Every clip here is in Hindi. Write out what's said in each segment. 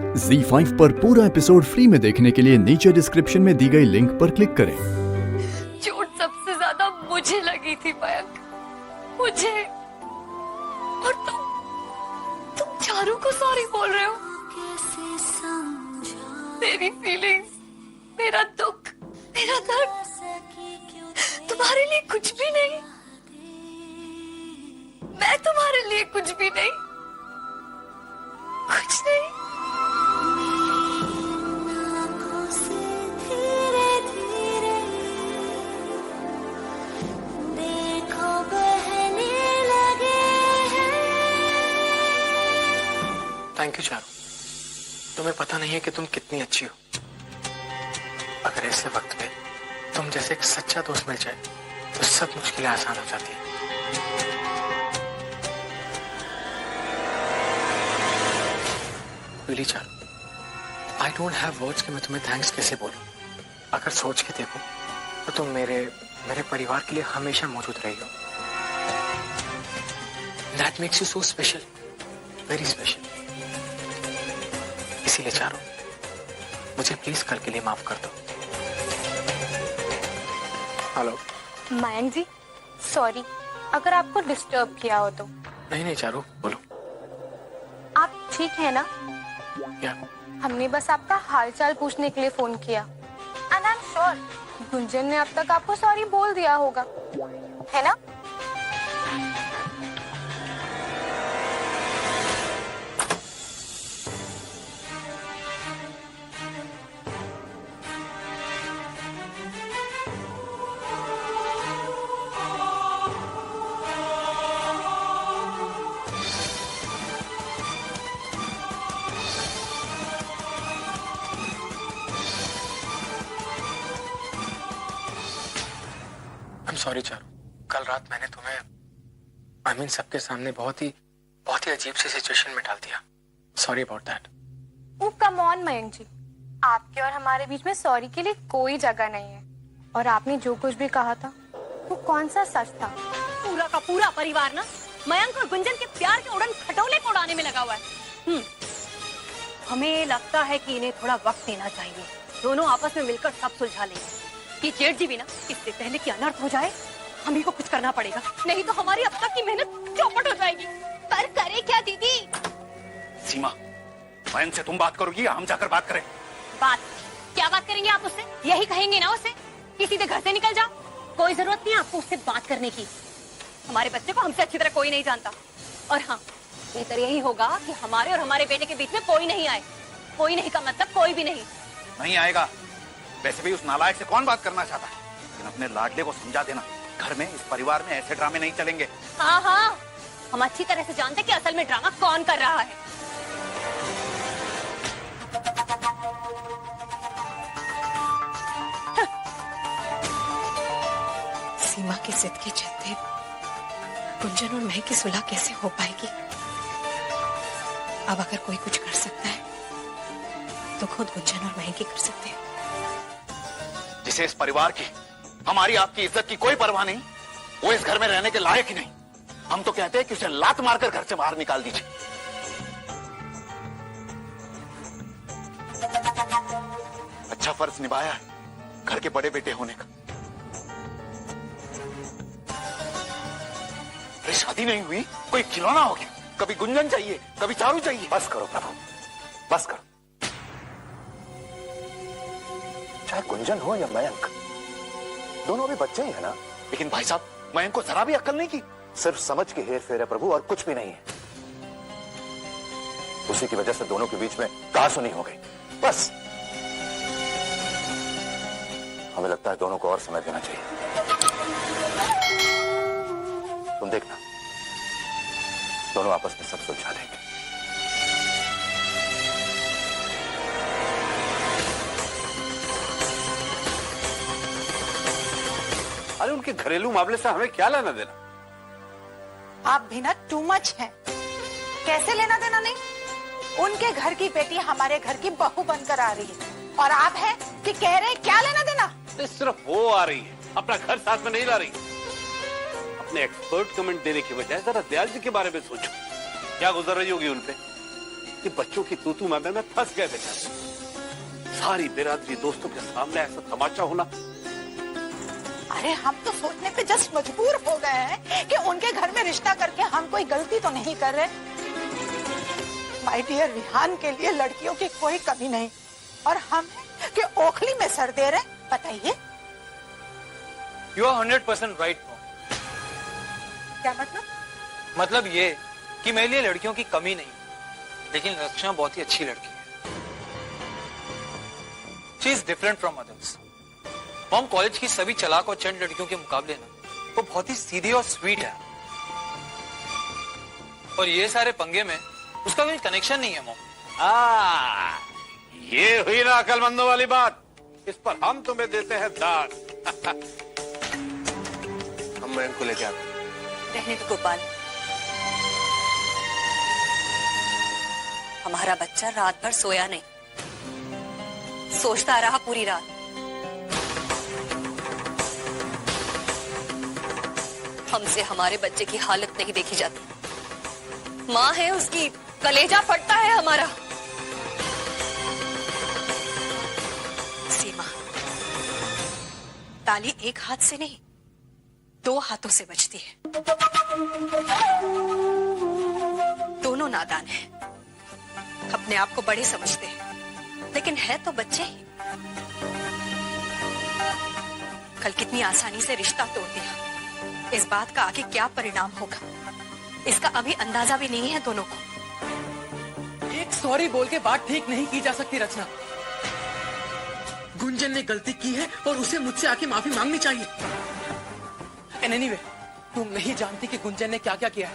ZEE5 पर पूरा एपिसोड फ्री में देखने के लिए नीचे डिस्क्रिप्शन में दी गई लिंक पर क्लिक करें। चोट सबसे ज्यादा मुझे लगी थी मयंक, मुझे। और तुम चारू को सॉरी बोल रहे हो। मेरी फीलिंग्स, मेरा दुख, मेरा दर्द तुम्हारे लिए कुछ भी नहीं। मैं तुम्हारे लिए कुछ भी नहीं, कुछ नहीं। थैंक यू चारू, तुम्हें पता नहीं है कि तुम कितनी अच्छी हो। अगर ऐसे वक्त में तुम जैसे एक सच्चा दोस्त मिल जाए तो सब मुश्किलें आसान हो जाती हैं। Really Charu, I don't have words कि मैं तुम्हें थैंक्स कैसे बोलूं। अगर सोच के देखो तो तुम मेरे परिवार के लिए हमेशा मौजूद रही हो। That makes you so special, very special. इसीलिए चारू, मुझे प्लीज कल के लिए माफ कर दो। हेलो मयंक जी, सॉरी अगर आपको डिस्टर्ब किया हो तो। नहीं चारू, बोलो। आप ठीक है ना? क्या? हमने बस आपका हालचाल पूछने के लिए फोन किया। And I am sure Gunjan ने अब तक आपको सॉरी बोल दिया होगा, है ना? सॉरी चारू, कल रात मैंने तुम्हें सबके सामने बहुत ही अजीब सी सिचुएशन में डाल दिया। Sorry about that. Oh come on Mayank ji, आपके और हमारे बीच में सॉरी के लिए कोई जगह नहीं है। और आपने जो कुछ भी कहा था वो कौन सा सच था? पूरा का पूरा परिवार ना मयंक और गुंजन के प्यार के उड़न खटोले को उड़ाने में लगा हुआ है। हमें लगता है कि इन्हें थोड़ा वक्त देना चाहिए। दोनों आपस में मिलकर सब सुलझा लेंगे। ये जेठ जी भी ना इससे पहले कि अनर्थ हो जाए हम ही को कुछ करना पड़ेगा, नहीं तो हमारी अब तक की मेहनत चौपट हो जाएगी। पर करे क्या दीदी? सीमा, मयंक से तुम बात करोगी या हम जाकर बात करें? बात क्या बात करेंगे आप उससे? यही कहेंगे ना उसे कि सीधे घर से निकल जाओ। कोई जरूरत नहीं आपको उससे बात करने की। हमारे बच्चे को हमसे अच्छी तरह कोई नहीं जानता। और हाँ, बेहतर यही होगा कि हमारे और हमारे बेटे के बीच में कोई नहीं आए। कोई नहीं का मतलब कोई भी नहीं आएगा। वैसे भी उस नालायक से कौन बात करना चाहता है, लेकिन अपने लाडले को समझा देना, घर में इस परिवार में ऐसे ड्रामे नहीं चलेंगे। हाँ, हम अच्छी तरह से जानते कि असल में ड्रामा कौन कर रहा है। सीमा की जिद के चलते गुंजन और मैं की सुलह कैसे हो पाएगी? अब अगर कोई कुछ कर सकता है तो खुद गुंजन और मैं की कर सकते हैं। जिसे इस परिवार की, हमारी आपकी इज्जत की कोई परवाह नहीं, वो इस घर में रहने के लायक ही नहीं। हम तो कहते हैं कि उसे लात मारकर घर से बाहर निकाल दीजिए। अच्छा फर्ज निभाया है घर के बड़े बेटे होने का। अरे शादी नहीं हुई, कोई खिलौना हो गया। कभी गुंजन चाहिए, कभी चारू चाहिए। बस करो प्रभु, बस करो। चाहे गुंजन हो या मयंक, दोनों अभी बच्चे ही है ना। लेकिन भाई साहब, मयंक को जरा भी अक्ल नहीं की। सिर्फ समझ के हेर फेर है प्रभु, और कुछ भी नहीं है। उसी की वजह से दोनों के बीच में कहासुनी हो गई। बस हमें लगता है दोनों को और समय देना चाहिए। तुम देखना, दोनों आपस में सब सुलझा लेंगे। अरे उनके घरेलू मामले से हमें क्या लेना देना? आप भी ना टू मच हैं। कैसे लेना देना नहीं? उनके घर की बेटी हमारे घर की बहू बनकर आ रही है और आप हैं कि कह रहे क्या लेना देना? तो सिर्फ वो आ रही है, अपना घर साथ में नहीं ला रही। अपने एक्सपर्ट कमेंट देने की बजाय जरा दयाल जी के बारे में सोचो, क्या गुजर रही होगी उनपे। कि बच्चों की तूतू मैमे में फंस गए बेचारे। सारी बिरादरी दोस्तों के सामने ऐसा तमाचा होना। अरे हम तो सोचने पे जस्ट मजबूर हो गए हैं कि उनके घर में रिश्ता करके हम कोई गलती तो नहीं कर रहे। माय डियर रिहान के लिए लड़कियों की कोई कमी नहीं, और हम कि ओखली में सर दे रहे। बताइए। You are 100% right, Mom. क्या मतलब? मतलब ये कि मेरे लिए लड़कियों की कमी नहीं, लेकिन रचना बहुत ही अच्छी लड़की है। She is different from others. Mom, college की सभी चालाक और चंड लड़कियों के मुकाबले ना वो बहुत ही सीधी और स्वीट है, और ये सारे पंगे में उसका कोई कनेक्शन नहीं है मॉम। ये हुई ना अकलमंदों वाली बात। इस पर हम तुम्हें देते हैं दाद। हम मयंक को लेके आते हैं। रहने दो गोपाल, हमारा बच्चा रात भर सोया नहीं, सोचता रहा पूरी रात। हमसे हमारे बच्चे की हालत नहीं देखी जाती। माँ है उसकी, कलेजा फटता है हमारा। सीमा, ताली एक हाथ से नहीं 2 हाथों से बजती है। दोनों नादान हैं, अपने आप को बड़े समझते हैं, लेकिन है तो बच्चे ही। कल कितनी आसानी से रिश्ता तोड़ दिया। इस बात का आगे क्या परिणाम होगा इसका अभी अंदाजा भी नहीं है दोनों को। एक सॉरी बोल के बात ठीक नहीं की जा सकती रचना। गुंजन ने गलती की है और उसे मुझसे आके माफी मांगनी चाहिए। एंड एनीवे, तुम नहीं जानती कि गुंजन ने क्या क्या किया है,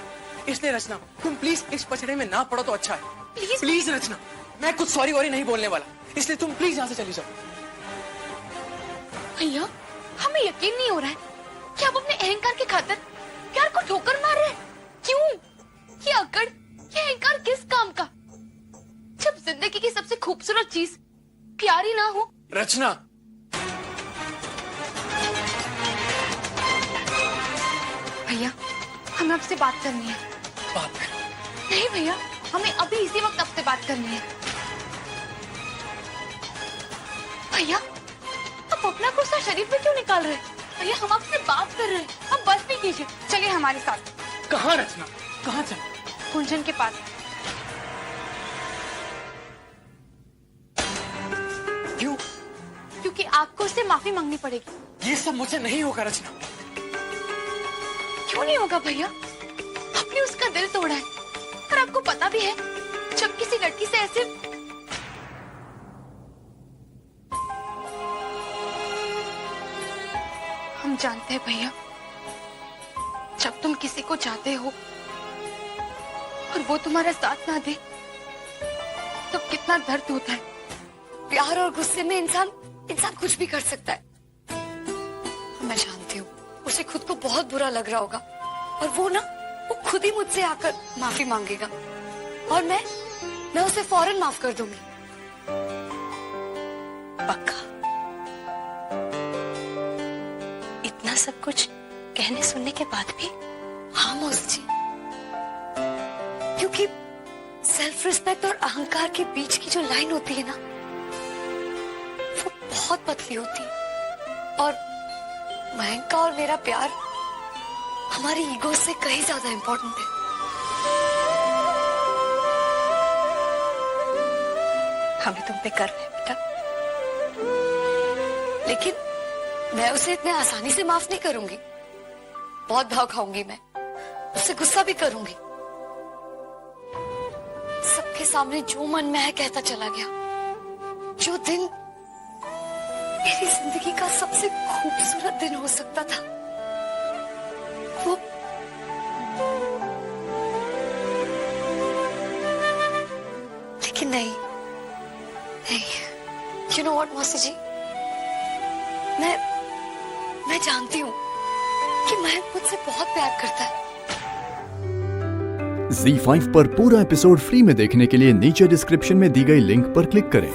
इसलिए रचना तुम प्लीज इस पचड़े में ना पड़ो तो अच्छा है। प्लीज रचना, मैं कुछ सॉरी वॉरी नहीं बोलने वाला, इसलिए तुम प्लीज यहाँ से चली जाओ। भैया, हमें यकीन नहीं हो रहा है कि आप अपने अहंकार की खातिर प्यार को ठोकर मार रहे हैं। क्यों? ये अकड़, ये अहंकार किस काम का, जब जिंदगी की सबसे खूबसूरत चीज प्यार ही ना हो। रचना, भैया, हमें आपसे बात करनी है। बात कर। नहीं भैया, हमें अभी इसी वक्त आपसे बात करनी है। भैया, आप अपना गुस्सा शरीर पे क्यों निकाल रहे हैं? भैया, हम आपसे बात कर रहे हैं, अब बस भी कीजिए। चलिए हमारे साथ। कहाँ रचना, कहाँ चल? गुंजन के पास। क्यों? क्योंकि आपको उससे माफी मांगनी पड़ेगी। ये सब मुझसे नहीं होगा रचना। क्यों नहीं होगा भैया? आपने उसका दिल तोड़ा है, और आपको पता भी है जब किसी लड़की से ऐसे हम जानते हैं भैया, जब तुम किसी को चाहते हो और वो तुम्हारा साथ ना दे तो कितना दर्द होता है। प्यार और गुस्से में इंसान कुछ भी कर सकता है। मैं जानती हूँ उसे खुद को बहुत बुरा लग रहा होगा, और वो खुद ही मुझसे आकर माफी मांगेगा, और मैं उसे फौरन माफ कर दूंगी। पक्का? इतना सब कुछ कहने सुनने के बाद भी? हाँ मौसी जी, क्योंकि सेल्फ रिस्पेक्ट और अहंकार के बीच की जो लाइन होती है ना, वो बहुत पतली होती है, और मयंक का और मेरा प्यार हमारी ईगो से कहीं ज्यादा इम्पोर्टेंट है। हमें तुम पे गर्व है बेटा, लेकिन मैं उसे इतने आसानी से माफ नहीं करूंगी। बहुत भाव खाऊंगी मैं, उससे गुस्सा भी करूंगी। सबके सामने जो मन में है कहता चला गया। जो दिन मेरी जिंदगी का सबसे खूबसूरत दिन हो सकता था, वो लेकिन नहीं। यू नो व्हाट मौसी जी, मैं जानती हूँ कि मयंक मुझसे बहुत प्यार करता है। ZEE5 पर पूरा एपिसोड फ्री में देखने के लिए नीचे डिस्क्रिप्शन में दी गई लिंक पर क्लिक करें।